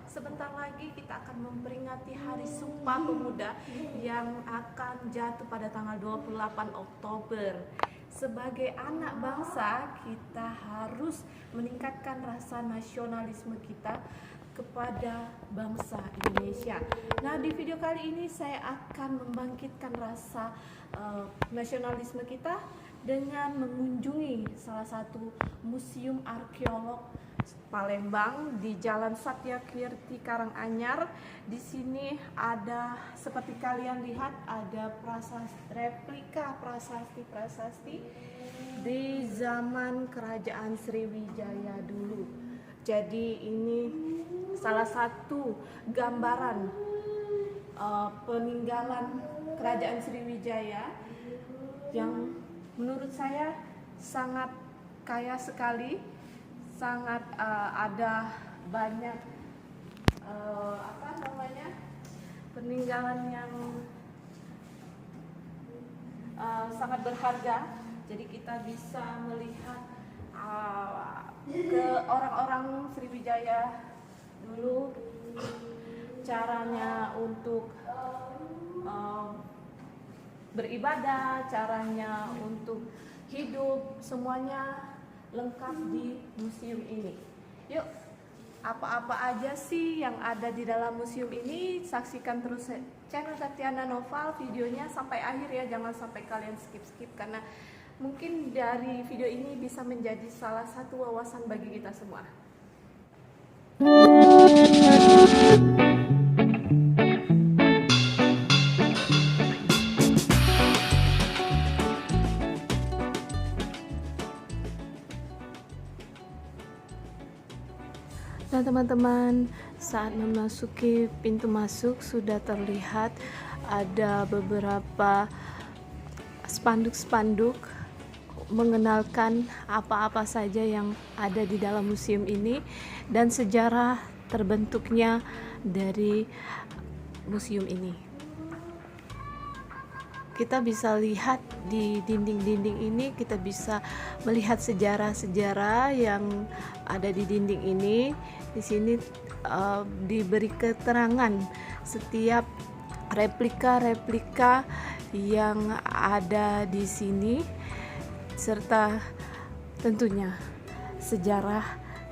Sebentar lagi kita akan memperingati Hari Sumpah Pemuda yang akan jatuh pada tanggal 28 Oktober. Sebagai anak bangsa, kita harus meningkatkan rasa nasionalisme kita kepada bangsa Indonesia. Nah, di video kali ini saya akan membangkitkan rasa nasionalisme kita dengan mengunjungi salah satu museum arkeolog Palembang di Jalan Satyakirti Karanganyar. Di sini ada, seperti kalian lihat, ada replika prasasti di zaman Kerajaan Sriwijaya dulu. Jadi ini salah satu gambaran peninggalan Kerajaan Sriwijaya yang menurut saya sangat kaya sekali, sangat ada banyak peninggalan yang sangat berharga. Jadi kita bisa melihat ke orang-orang Sriwijaya dulu, caranya untuk beribadah, caranya untuk hidup, semuanya lengkap di museum ini. Yuk, apa-apa aja sih yang ada di dalam museum ini? Saksikan terus channel Tatiana Noval, videonya sampai akhir ya, jangan sampai kalian skip karena mungkin dari video ini bisa menjadi salah satu wawasan bagi kita semua. Nah teman-teman, saat memasuki pintu masuk sudah terlihat ada beberapa spanduk-spanduk mengenalkan apa-apa saja yang ada di dalam museum ini dan sejarah terbentuknya dari museum ini. Kita bisa lihat di dinding-dinding ini, kita bisa melihat sejarah-sejarah yang ada di dinding ini. Di sini diberi keterangan setiap replika-replika yang ada di sini, serta tentunya sejarah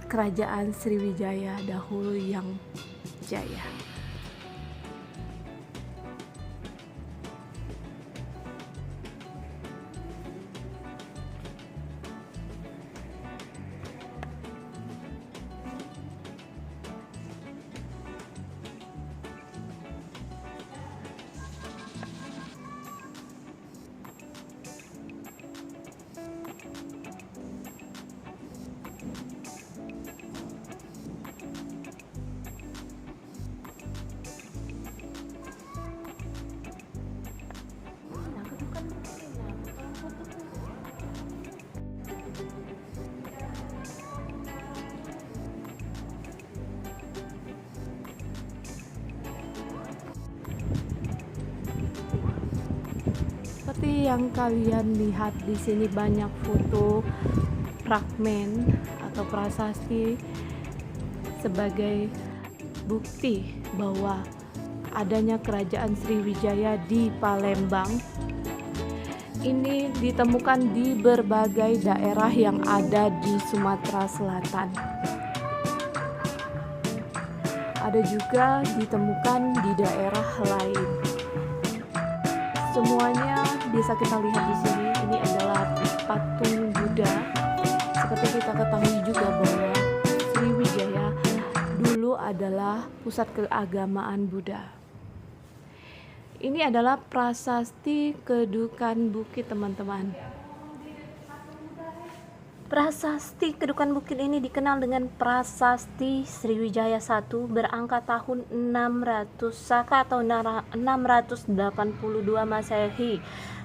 Kerajaan Sriwijaya dahulu yang jaya. Seperti yang kalian lihat di sini, banyak foto fragmen atau prasasti sebagai bukti bahwa adanya Kerajaan Sriwijaya di Palembang. Ini ditemukan di berbagai daerah yang ada di Sumatera Selatan. Ada juga ditemukan di daerah lain. Semuanya bisa kita lihat di sini. Ini adalah patung Buddha. Seperti kita ketahui juga bahwa Sriwijaya dulu adalah pusat keagamaan Buddha. Ini adalah prasasti Kedukan Bukit, teman-teman. Prasasti Kedukan Bukit ini dikenal dengan Prasasti Sriwijaya I berangka tahun 600 Saka atau 682 Masehi.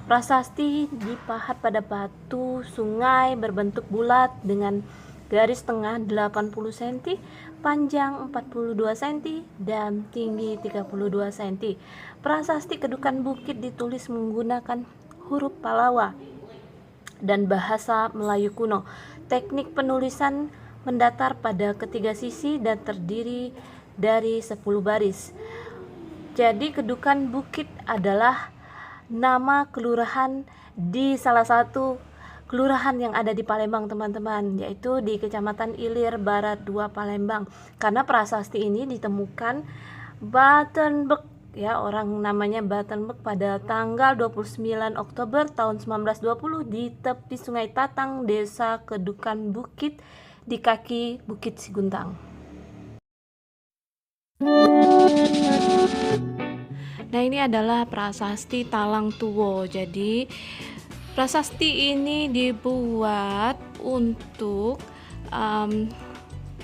Prasasti dipahat pada batu sungai berbentuk bulat dengan garis tengah 80 cm, panjang 42 cm, dan tinggi 32 cm. Prasasti Kedukan Bukit ditulis menggunakan huruf Pallawa dan bahasa Melayu kuno. Teknik penulisan mendatar pada ketiga sisi dan terdiri dari 10 baris. Jadi Kedukan Bukit adalah nama kelurahan di salah satu kelurahan yang ada di Palembang, teman-teman, yaitu di Kecamatan Ilir Barat 2 Palembang. Karena prasasti ini ditemukan Batenbek, ya, orang namanya Batenbek, pada tanggal 29 Oktober tahun 1920 di tepi Sungai Tatang, Desa Kedukan Bukit, di kaki Bukit Siguntang. Nah, ini adalah prasasti Talang Tuwo. Jadi prasasti ini dibuat untuk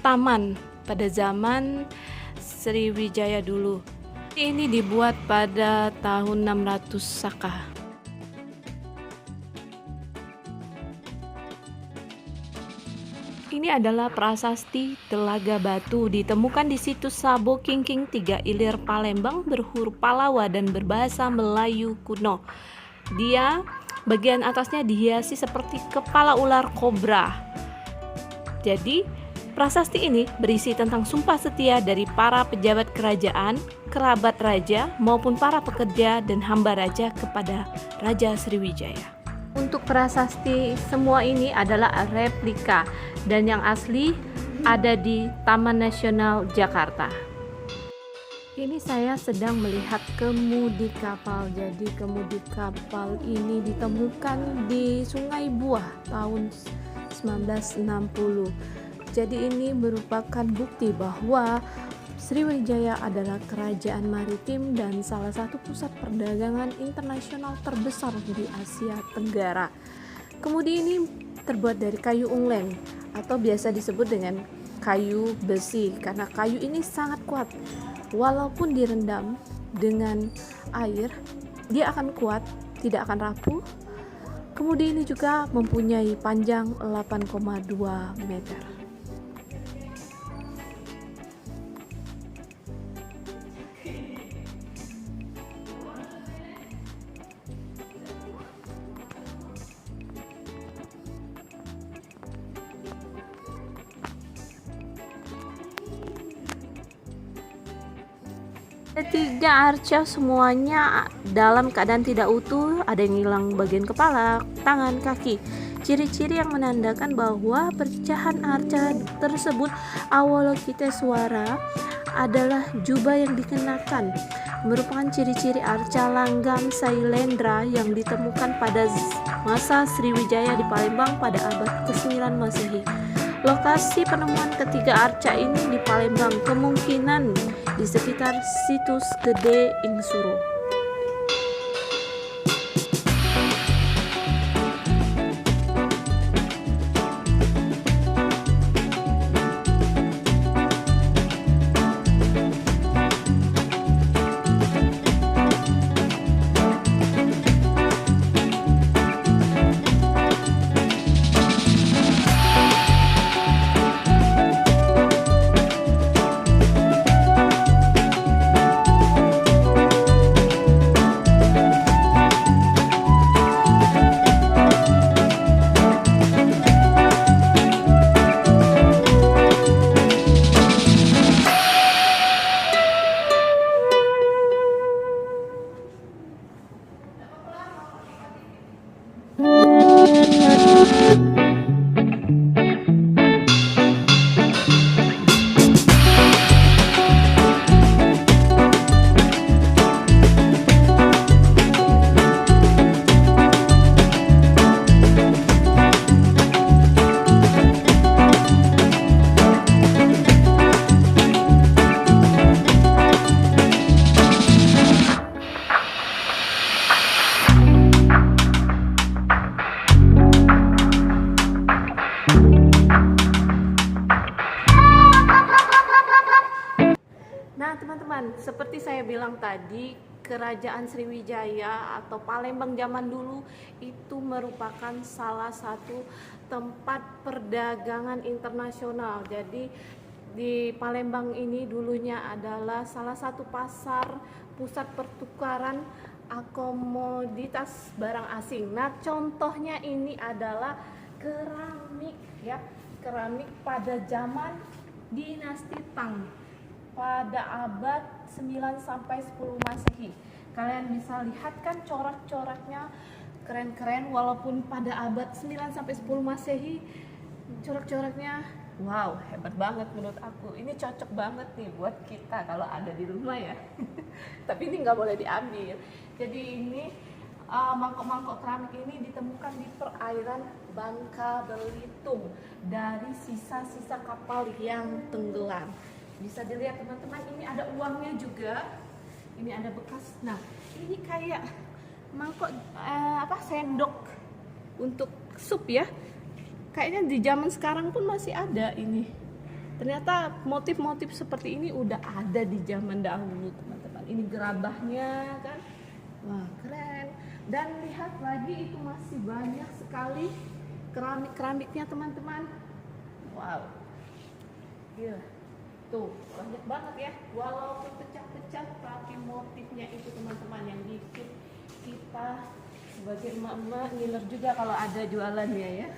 taman pada zaman Sriwijaya dulu. Ini dibuat pada tahun 600 Saka. Ini adalah prasasti Telaga Batu, ditemukan di situs Sabo Kingking 3 Ilir Palembang, berhuruf Palawa dan berbahasa Melayu kuno. Dia bagian atasnya dihiasi seperti kepala ular kobra. Jadi prasasti ini berisi tentang sumpah setia dari para pejabat kerajaan, kerabat raja maupun para pekerja dan hamba raja kepada Raja Sriwijaya. Untuk prasasti semua ini adalah replika dan yang asli ada di Taman Nasional Jakarta. Ini saya sedang melihat kemudi kapal. Jadi kemudi kapal ini ditemukan di Sungai Buah tahun 1960. Jadi ini merupakan bukti bahwa Sriwijaya adalah kerajaan maritim dan salah satu pusat perdagangan internasional terbesar di Asia Tenggara. Kemudi ini terbuat dari kayu unglen atau biasa disebut dengan kayu besi karena kayu ini sangat kuat. Walaupun direndam dengan air, dia akan kuat, tidak akan rapuh. Kemudi ini juga mempunyai panjang 8,2 meter. Tiga arca semuanya dalam keadaan tidak utuh, ada yang hilang bagian kepala, tangan, kaki. Ciri-ciri yang menandakan bahwa pecahan arca tersebut Awalokiteswara adalah jubah yang dikenakan, merupakan ciri-ciri arca langgam Sailendra yang ditemukan pada masa Sriwijaya di Palembang pada abad ke-9 Masehi. Lokasi penemuan ketiga arca ini di Palembang, kemungkinan di sekitar situs Gede Ingsuro. Nah, teman-teman, seperti saya bilang tadi, Kerajaan Sriwijaya atau Palembang zaman dulu itu merupakan salah satu tempat perdagangan internasional. Jadi di Palembang ini dulunya adalah salah satu pasar pusat pertukaran komoditas barang asing. Nah, contohnya ini adalah keramik, ya, keramik pada zaman dinasti Tang. pada abad 9 sampai 10 Masehi. Kalian bisa lihat kan corak-coraknya keren-keren, walaupun pada abad 9 sampai 10 Masehi corak-coraknya wow, hebat banget menurut aku. Ini cocok banget nih buat kita kalau ada di rumah ya. Tapi ini nggak boleh diambil. Jadi ini mangkok-mangkok keramik ini ditemukan di perairan Bangka Belitung dari sisa-sisa kapal yang tenggelam. Bisa dilihat teman-teman, ini ada uangnya juga. Ini ada bekas. Nah, ini kayak mangkok sendok untuk sup ya. Kayaknya di zaman sekarang pun masih ada ini. Ternyata motif-motif seperti ini udah ada di zaman dahulu teman-teman. Ini gerabahnya kan. Wah, keren. Dan lihat lagi itu masih banyak sekali keramik-keramiknya teman-teman. Wow. Gila. Tuh, banyak banget ya. Walaupun pecah-pecah tapi motifnya itu teman-teman yang bikin kita sebagai emak-emak ngiler juga kalau ada jualannya ya.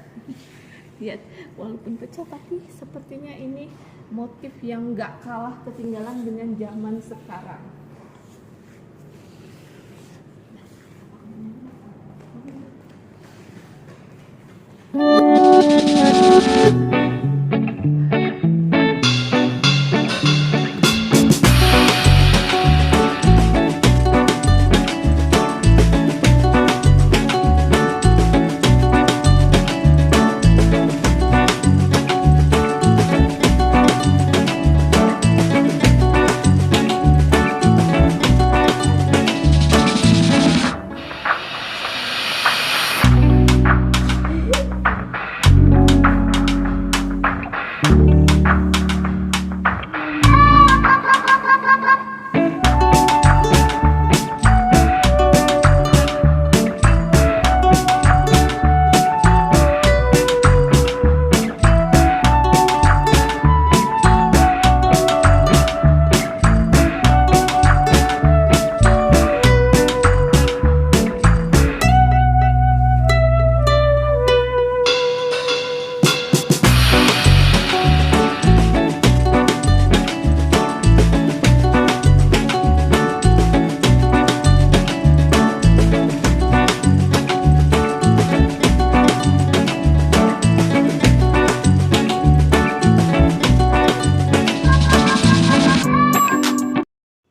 Lihat, walaupun pecah tapi sepertinya ini motif yang gak kalah ketinggalan dengan zaman sekarang.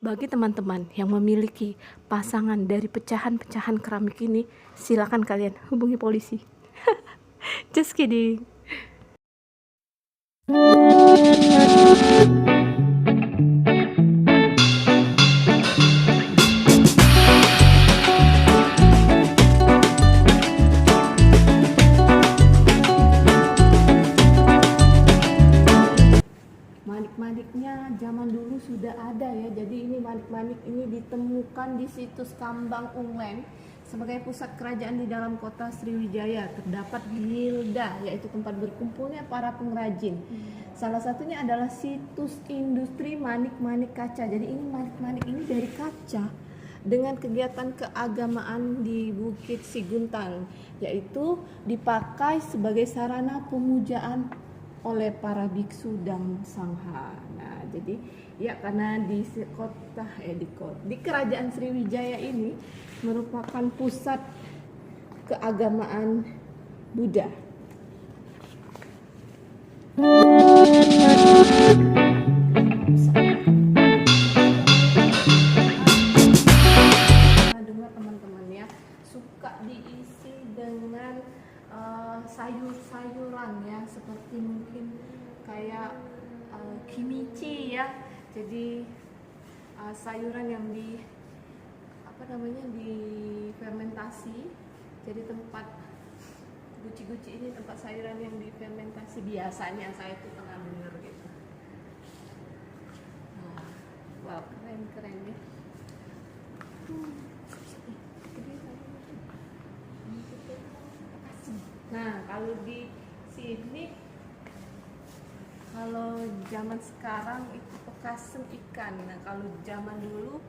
Bagi teman-teman yang memiliki pasangan dari pecahan-pecahan keramik ini, silakan kalian hubungi polisi. Just kidding. Manik-maniknya zaman dulu sudah ada ya. Jadi ini manik-manik ini ditemukan di situs Kambang Unglen sebagai pusat kerajaan di dalam kota Sriwijaya. Terdapat gilda, yaitu tempat berkumpulnya para pengrajin. Salah satunya adalah situs industri manik-manik kaca. Jadi ini manik-manik ini dari kaca dengan kegiatan keagamaan di Bukit Siguntang, yaitu dipakai sebagai sarana pemujaan oleh para biksu dan sangha. Nah, jadi ya karena di kerajaan Sriwijaya ini merupakan pusat keagamaan Buddha. Dengar teman-teman ya, suka diisi dengan sayur-sayuran ya, seperti mungkin kayak kimchi ya. Jadi sayuran yang difermentasi. Jadi tempat guci-guci ini tempat sayuran yang difermentasi biasanya, saya tuh pernah dengar gitu. Wow, keren ya. Nah, kalau di sini, kalau zaman sekarang itu pekasem ikan. Nah, kalau zaman dulu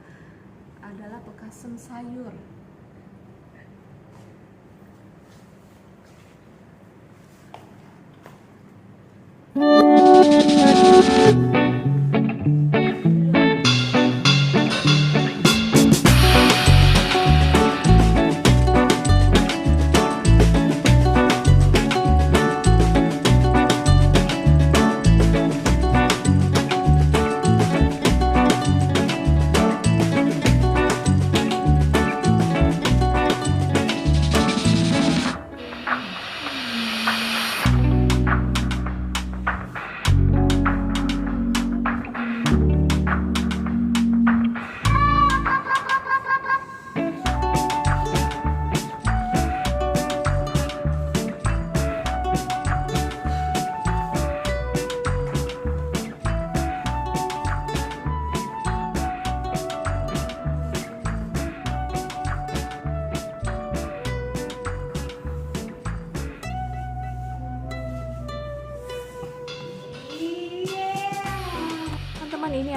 adalah pekasem sayur.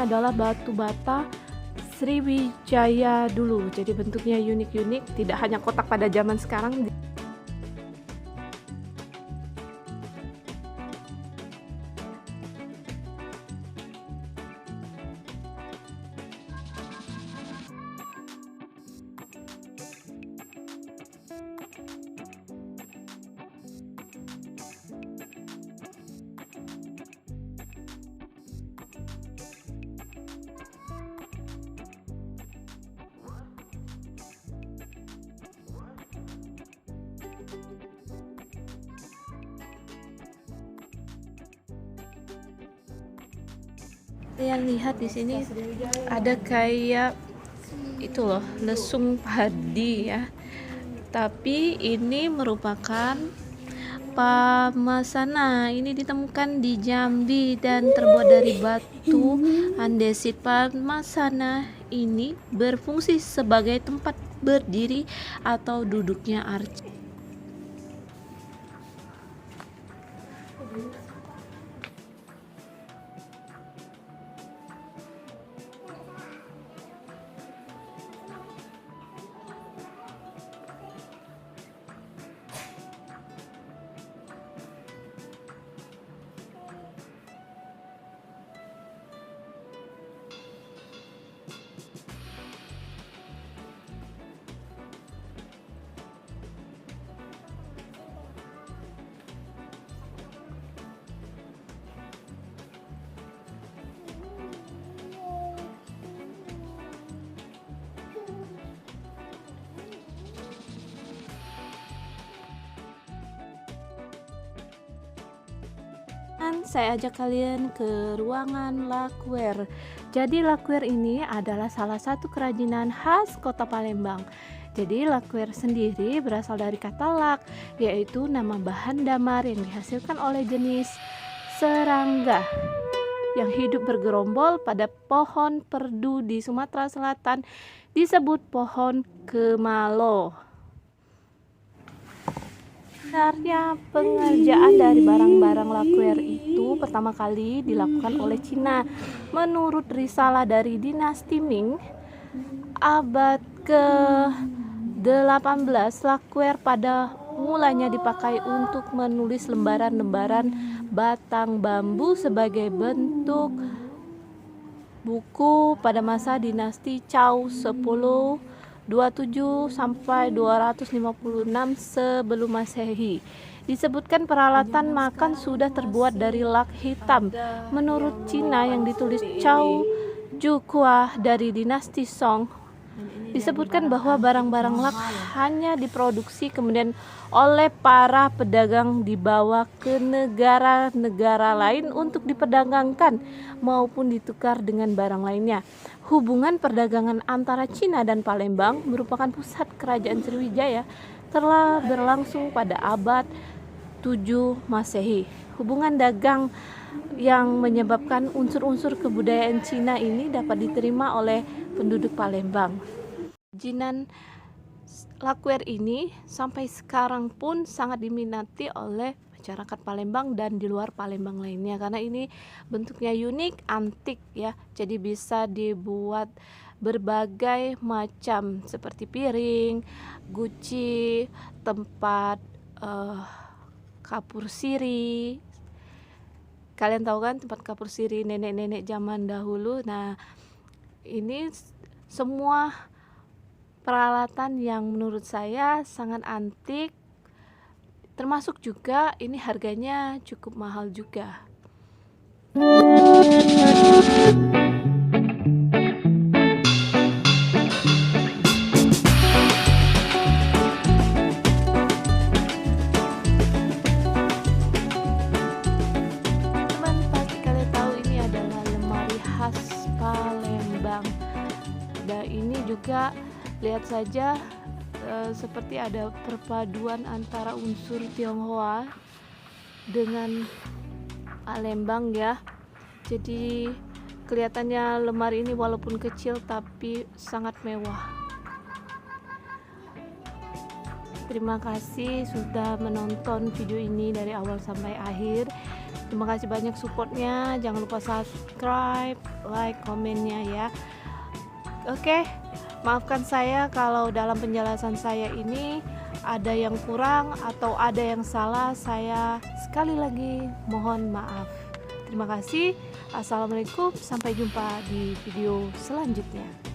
adalah batu bata Sriwijaya dulu. Jadi bentuknya unik-unik, tidak hanya kotak pada zaman sekarang. Kalian lihat di sini ada kayak itu loh, lesung padi ya. Tapi ini merupakan pamasana. Ini ditemukan di Jambi dan terbuat dari batu andesit. Pamasana ini berfungsi sebagai tempat berdiri atau duduknya arca. Saya ajak kalian ke ruangan lakuer. Jadi lakuer ini adalah salah satu kerajinan khas kota Palembang. Jadi lakuer sendiri berasal dari kata lak, yaitu nama bahan damar yang dihasilkan oleh jenis serangga yang hidup bergerombol pada pohon perdu di Sumatera Selatan, disebut pohon kemalo. Sebenarnya pengerjaan dari barang-barang lakuer itu pertama kali dilakukan oleh Cina. Menurut risalah dari dinasti Ming abad ke-18, lakuer pada mulanya dipakai untuk menulis lembaran-lembaran batang bambu sebagai bentuk buku pada masa dinasti Zhou 1027 sampai 256 sebelum Masehi. Disebutkan peralatan makan sudah terbuat dari lak hitam. Menurut Cina yang ditulis Zhou Jukua dari dinasti Song, disebutkan bahwa barang-barang lak hanya diproduksi kemudian oleh para pedagang dibawa ke negara-negara lain untuk diperdagangkan maupun ditukar dengan barang lainnya. Hubungan perdagangan antara Cina dan Palembang merupakan pusat kerajaan Sriwijaya telah berlangsung pada abad 7 Masehi. Hubungan dagang yang menyebabkan unsur-unsur kebudayaan Cina ini dapat diterima oleh penduduk Palembang. Kerajinan lakuer ini sampai sekarang pun sangat diminati oleh masyarakat Palembang dan di luar Palembang lainnya, karena ini bentuknya unik, antik ya. Jadi bisa dibuat berbagai macam seperti piring, guci, tempat kapur siri. Kalian tahu kan tempat kapur siri nenek-nenek zaman dahulu. Nah, ini semua peralatan yang menurut saya sangat antik, termasuk juga ini harganya cukup mahal juga. Teman, pasti kalian tahu ini adalah lemari khas Palembang. Dan ini juga lihat saja seperti ada perpaduan antara unsur Tionghoa dengan Palembang ya. Jadi kelihatannya lemari ini walaupun kecil tapi sangat mewah. Terima kasih sudah menonton video ini dari awal sampai akhir. Terima kasih banyak supportnya. Jangan lupa subscribe, like, komennya ya. Oke, maafkan saya kalau dalam penjelasan saya ini ada yang kurang atau ada yang salah. Saya sekali lagi mohon maaf. Terima kasih. Assalamualaikum. Sampai jumpa di video selanjutnya.